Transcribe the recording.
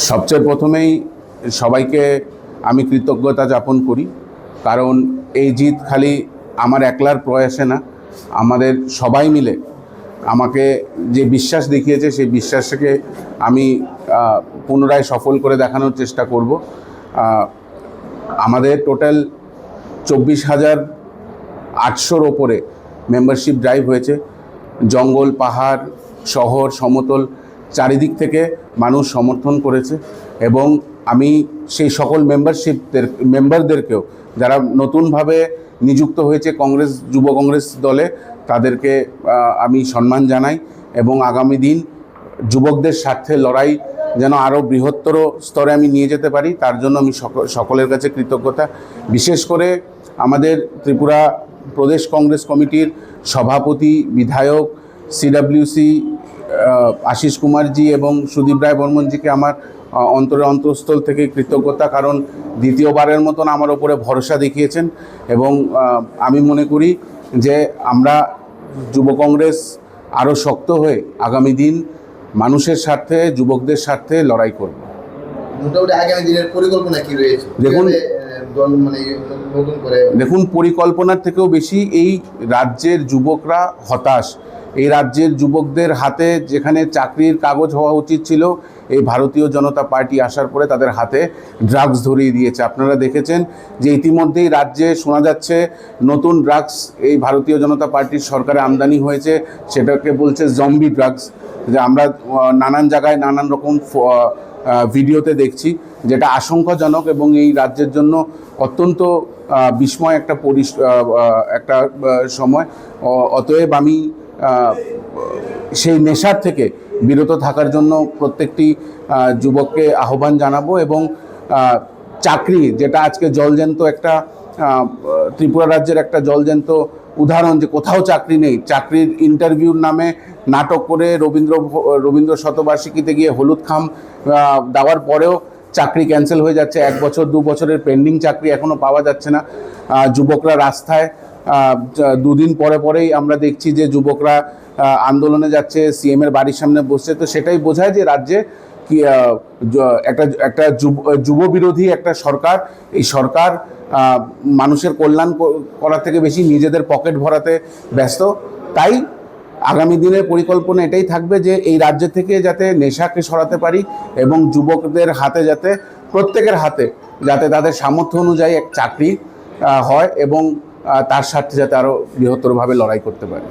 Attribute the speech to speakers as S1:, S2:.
S1: সবচেয়ে প্রথমেই সবাইকে আমি কৃতজ্ঞতা জ্ঞাপন করি, কারণ এই জিত খালি আমার একলার প্রয়াসে না, আমাদের সবাই মিলে আমাকে যে বিশ্বাস দেখিয়েছে সেই বিশ্বাসকে আমি পুনরায় সফল করে দেখানোর চেষ্টা করব। আমাদের টোটাল 24,800-র ওপরে মেম্বারশিপ ড্রাইভ হয়েছে। জঙ্গল, পাহাড়, শহর, সমতল চারিদিক থেকে মানুষ সমর্থন করেছে এবং আমি সেই সকল মেম্বারদেরকেও যারা নতুনভাবে নিযুক্ত হয়েছে কংগ্রেস, যুব কংগ্রেস দলে, তাদেরকে আমি সম্মান জানাই এবং আগামী দিন যুবকদের স্বার্থে লড়াই যেন আরও বৃহত্তর স্তরে আমি নিয়ে যেতে পারি, তার জন্য আমি সকলের কাছে কৃতজ্ঞতা। বিশেষ করে আমাদের ত্রিপুরা প্রদেশ কংগ্রেস কমিটির সভাপতি, বিধায়ক, সিডব্লিউসি আশিস কুমারজি এবং সুদীপ রায় বর্মনজিকে আমার অন্তঃস্থল থেকে কৃতজ্ঞতা, কারণ দ্বিতীয়বারের মতন আমার ওপরে ভরসা দেখিয়েছেন এবং আমি মনে করি যে আমরা যুব কংগ্রেস আরও শক্ত হয়ে আগামী দিন মানুষের স্বার্থে, যুবকদের স্বার্থে লড়াই করব।
S2: মোটামুটি আগামী দিনের পরিকল্পনা কি রয়েছে?
S1: দেখুন, পরিকল্পনার থেকেও বেশি এই রাজ্যের যুবকরা হতাশ। এই রাজ্যের যুবকদের হাতে যেখানে চাকরির কাগজ হওয়া উচিত ছিল, এই ভারতীয় জনতা পার্টি আসার পরে তাদের হাতে ড্রাগস ধরিয়ে দিয়েছে। আপনারা দেখেছেন যে ইতিমধ্যেই রাজ্যে শোনা যাচ্ছে নতুন ড্রাগস এই ভারতীয় জনতা পার্টির সরকারে আমদানি হয়েছে, সেটাকে বলছে জম্বি ড্রাগস, যে আমরা নানান জায়গায় নানান রকম ভিডিওতে দেখছি, যেটা আশঙ্কাজনক এবং এই রাজ্যের জন্য অত্যন্ত বিস্ময় একটা সময়। অতএব আমি সেই নেশার থেকে বিরত থাকার জন্য প্রত্যেকটি যুবককে আহ্বান জানাবো এবং চাকরি, যেটা আজকে জলজ্যান্ত একটা ত্রিপুরা রাজ্যের একটা জলজ্যান্ত উদাহরণ, যে কোথাও চাকরি নেই, চাকরির ইন্টারভিউর নামে নাটক করে রবীন্দ্র শতবার্ষিকীতে গিয়ে হলুদ খাম দেওয়ার পরেও চাকরি ক্যান্সেল হয়ে যাচ্ছে। 1 বছর 2 বছরের পেন্ডিং চাকরি এখনও পাওয়া যাচ্ছে না। যুবকরা রাস্তায়, 2 দিন পরেই আমরা দেখছি যে যুবকরা আন্দোলনে যাচ্ছে, সিএমের বাড়ির সামনে বসছে। তো সেটাই বোঝায় যে রাজ্যে কি একটা যুব বিরোধী একটা সরকার। এই সরকার মানুষের কল্যাণ করার থেকে বেশি নিজেদের পকেট ভরাতে ব্যস্ত। তাই আগামী দিনের পরিকল্পনা এটাই থাকবে যে এই রাজ্য থেকে যাতে নেশাকে সরাতে পারি এবং যুবকদের হাতে যাতে, প্রত্যেকের হাতে যাতে তাদের সামর্থ্য অনুযায়ী এক চাকরি হয় এবং তার স্বার্থে যাতে আরও বৃহত্তরভাবে লড়াই করতে পারে।